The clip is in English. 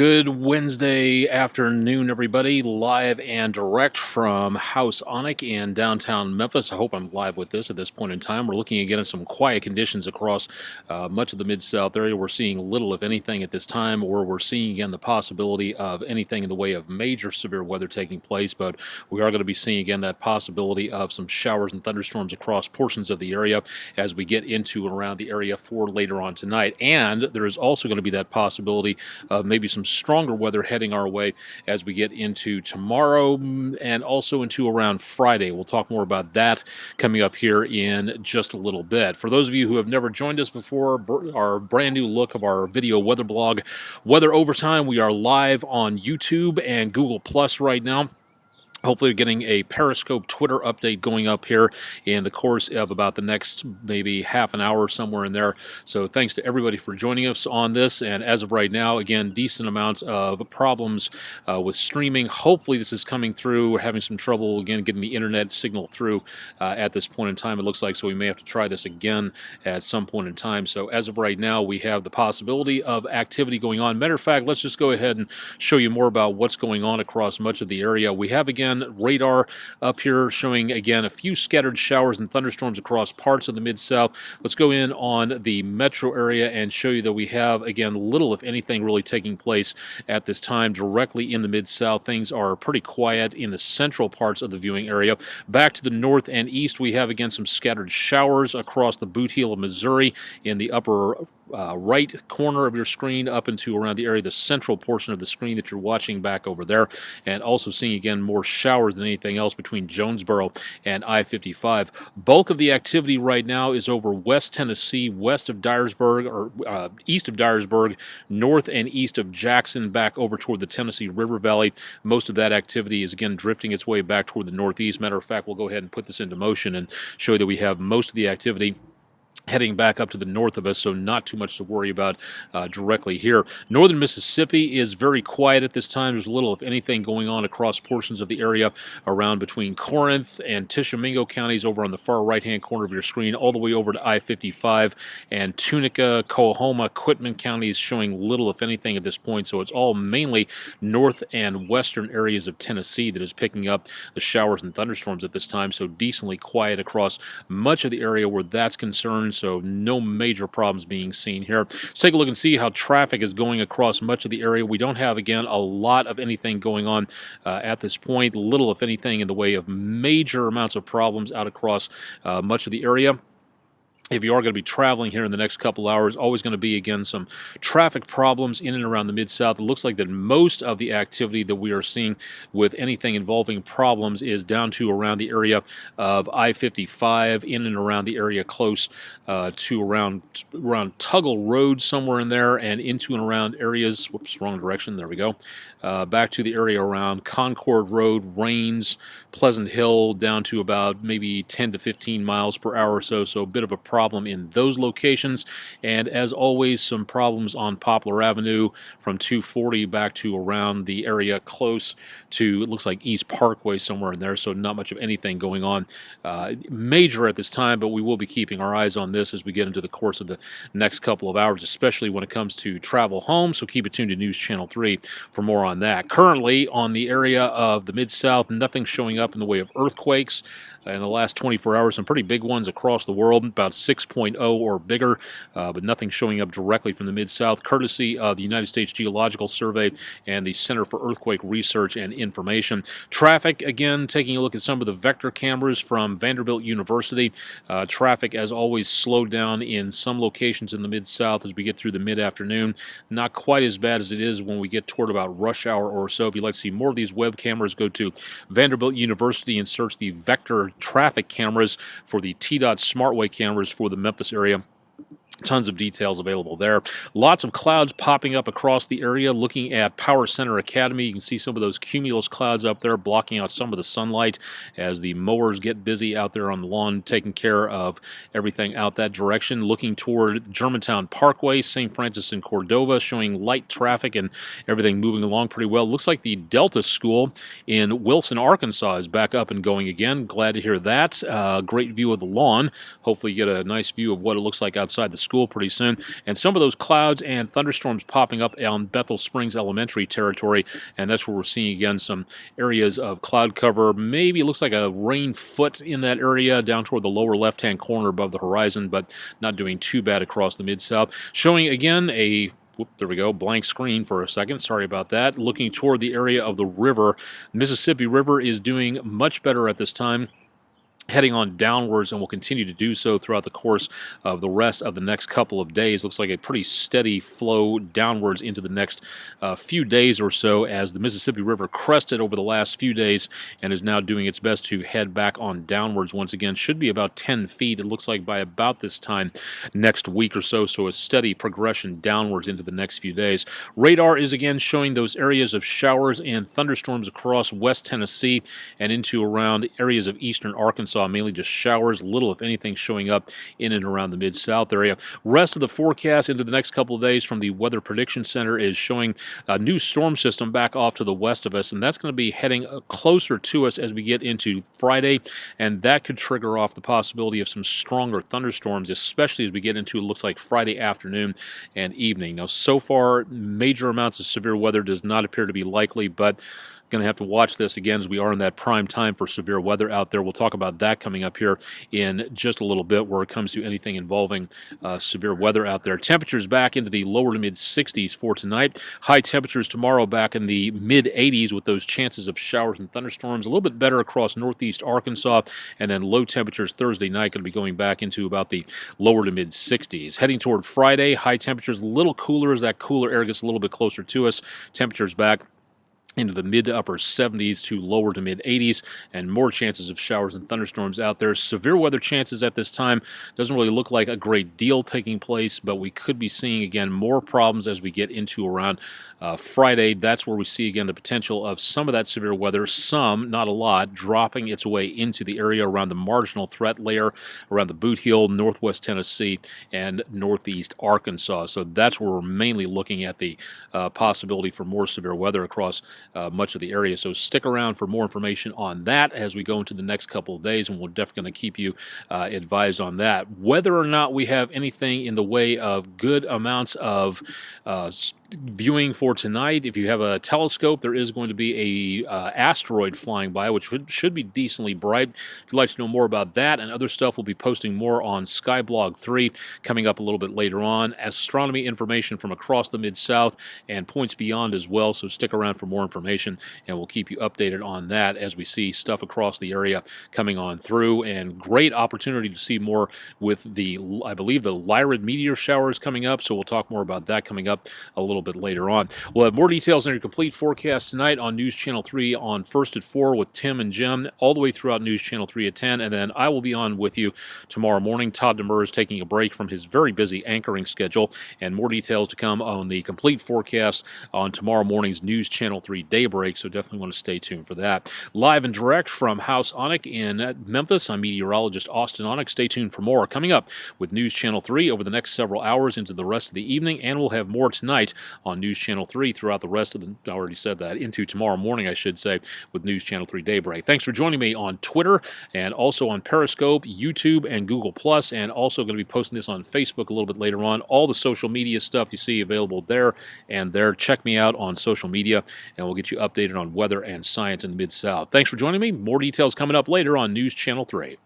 Good Wednesday afternoon, everybody. Live and direct from Austen Onek in downtown Memphis. I hope I'm live with this at this point in time. We're looking again at some quiet conditions across much of the Mid-South area. We're seeing little, if anything, at this time, or we're seeing again the possibility of anything in the way of major severe weather taking place. But we are going to be seeing again that possibility of some showers and thunderstorms across portions of the area as we get into and around the area for later on tonight. And there is also going to be that possibility of maybe some stronger weather heading our way as we get into tomorrow and also into around Friday. We'll talk more about that coming up here in just a little bit. For those of you who have never joined us before, our brand new look of our video weather blog, Weather Overtime, we are live on YouTube and Google Plus right now. Hopefully getting a Periscope Twitter update going up here in the course of about the next maybe half an hour, somewhere in there. So thanks to everybody for joining us on this. And as of right now, again, decent amounts of problems with streaming. Hopefully this is coming through. We're having some trouble, again, getting the internet signal through at this point in time, it looks like. So we may have to try this again at some point in time. So as of right now, we have the possibility of activity going on. Matter of fact, let's just go ahead and show you more about what's going on across much of the area. We have, again, radar up here showing again a few scattered showers and thunderstorms across parts of the Mid-South. Let's go in on the metro area and show you that we have again little, if anything, really taking place at this time directly in the Mid-South. Things are pretty quiet in the central parts of the viewing area. Back to the north and east, we have again some scattered showers across the boot heel of Missouri in the upper right corner of your screen up into around the area, the central portion of the screen that you're watching back over there, and also seeing again more showers than anything else between Jonesboro and I-55. Bulk of the activity right now is over West Tennessee, west of Dyersburg, or east of Dyersburg, north and east of Jackson, back over toward the Tennessee River Valley. Most of that activity is again drifting its way back toward the northeast. Matter of fact, we'll go ahead and put this into motion and show you that we have most of the activity heading back up to the north of us, so not too much to worry about directly here. Northern Mississippi is very quiet at this time. There's little, if anything, going on across portions of the area around between Corinth and Tishomingo counties over on the far right-hand corner of your screen, all the way over to I-55 and Tunica, Coahoma, Quitman counties showing little, if anything, at this point. So it's all mainly north and western areas of Tennessee that is picking up the showers and thunderstorms at this time. So decently quiet across much of the area where that's concerned. So no major problems being seen here. Let's take a look and see how traffic is going across much of the area. We don't have, again, a lot of anything going on at this point. Little, if anything, in the way of major amounts of problems out across much of the area. If you are going to be traveling here in the next couple hours, always going to be, again, some traffic problems in and around the Mid-South. It looks like that most of the activity that we are seeing with anything involving problems is down to around the area of I-55, in and around the area close to around Tuggle Road, somewhere in there, and into and around areas, whoops, wrong direction, there we go, back to the area around Concord Road, Rains, Pleasant Hill, down to about maybe 10 to 15 miles per hour or so, so a bit of a problem in those locations. And as always, some problems on Poplar Avenue from 240 back to around the area close to, it looks like East Parkway, somewhere in there, so not much of anything going on major at this time, but we will be keeping our eyes on this as we get into the course of the next couple of hours, especially when it comes to travel home, so keep it tuned to News Channel 3 for more on that. Currently, on the area of the Mid-South, nothing showing up in the way of earthquakes. In the last 24 hours, some pretty big ones across the world, about 6.0 or bigger, but nothing showing up directly from the Mid-South, courtesy of the United States Geological Survey and the Center for Earthquake Research and Information. Traffic, again, taking a look at some of the vector cameras from Vanderbilt University. Traffic, as always, slowed down in some locations in the Mid-South as we get through the mid-afternoon. Not quite as bad as it is when we get toward about rush hour or so. If you'd like to see more of these web cameras, go to Vanderbilt University and search the vector traffic cameras for the TDOT SmartWay cameras for the Memphis area. Tons of details available there. Lots of clouds popping up across the area. Looking at Power Center Academy, you can see some of those cumulus clouds up there blocking out some of the sunlight as the mowers get busy out there on the lawn taking care of everything out that direction. Looking toward Germantown Parkway, St. Francis and Cordova, showing light traffic and everything moving along pretty well. Looks like the Delta School in Wilson, Arkansas is back up and going again. Glad to hear that. Great view of the lawn. Hopefully you get a nice view of what it looks like outside the school school pretty soon. And some of those clouds and thunderstorms popping up on Bethel Springs Elementary territory, and that's where we're seeing again some areas of cloud cover. Maybe it looks like a rain foot in that area down toward the lower left-hand corner above the horizon, but not doing too bad across the Mid-South. Showing again a there we go, blank screen for a second. Sorry about that. Looking toward the area of the river. Mississippi River is doing much better at this time, heading on downwards, and will continue to do so throughout the course of the rest of the next couple of days. Looks like a pretty steady flow downwards into the next few days or so, as the Mississippi River crested over the last few days and is now doing its best to head back on downwards once again. Should be about 10 feet, it looks like, by about this time next week or so, so a steady progression downwards into the next few days. Radar is again showing those areas of showers and thunderstorms across West Tennessee and into around areas of eastern Arkansas. Mainly just showers, little if anything showing up in and around the Mid-South area. Rest of the forecast into the next couple of days from the Weather Prediction Center is showing a new storm system back off to the west of us, and that's going to be heading closer to us as we get into Friday, and that could trigger off the possibility of some stronger thunderstorms, especially as we get into, it looks like, Friday afternoon and evening. Now, so far, major amounts of severe weather does not appear to be likely, but going to have to watch this again as we are in that prime time for severe weather out there. We'll talk about that coming up here in just a little bit where it comes to anything involving severe weather out there. Temperatures back into the lower to mid 60s for tonight. High temperatures tomorrow back in the mid 80s with those chances of showers and thunderstorms. A little bit better across northeast Arkansas, and then low temperatures Thursday night going to be going back into about the lower to mid 60s. Heading toward Friday, high temperatures a little cooler as that cooler air gets a little bit closer to us. Temperatures back into the mid to upper 70s to lower to mid 80s, and more chances of showers and thunderstorms out there. Severe weather chances at this time doesn't really look like a great deal taking place, but we could be seeing again more problems as we get into around Friday. That's where we see again the potential of some of that severe weather, some, not a lot, dropping its way into the area around the marginal threat layer, around the Boot Heel, northwest Tennessee, and northeast Arkansas. So that's where we're mainly looking at the possibility for more severe weather across much of the area. So stick around for more information on that as we go into the next couple of days, and we're definitely going to keep you advised on that. Whether or not we have anything in the way of good amounts of viewing for tonight, if you have a telescope, there is going to be a asteroid flying by, which should be decently bright. If you'd like to know more about that and other stuff, we'll be posting more on Skyblog 3 coming up a little bit later on. Astronomy information from across the Mid-South and points beyond as well, so stick around for more information, and we'll keep you updated on that as we see stuff across the area coming on through. And great opportunity to see more with the, I believe, the Lyrid meteor showers coming up, so we'll talk more about that coming up a little bit later on. We'll have more details on your complete forecast tonight on News Channel 3 on First at 4 with Tim and Jim, all the way throughout News Channel 3 at 10, and then I will be on with you tomorrow morning. Todd Demers is taking a break from his very busy anchoring schedule, and more details to come on the complete forecast on tomorrow morning's News Channel 3 Daybreak, so definitely want to stay tuned for that. Live and direct from House Onek in Memphis, I'm meteorologist Austen Onek. Stay tuned for more coming up with News Channel 3 over the next several hours into the rest of the evening, and we'll have more tonight on News Channel 3 throughout the rest of the, I already said that, into tomorrow morning, I should say, with News Channel 3 Daybreak. Thanks for joining me on Twitter and also on Periscope, YouTube, and Google+, and also going to be posting this on Facebook a little bit later on. All the social media stuff you see available there and there. Check me out on social media, and we'll get you updated on weather and science in the Mid-South. Thanks for joining me. More details coming up later on News Channel 3.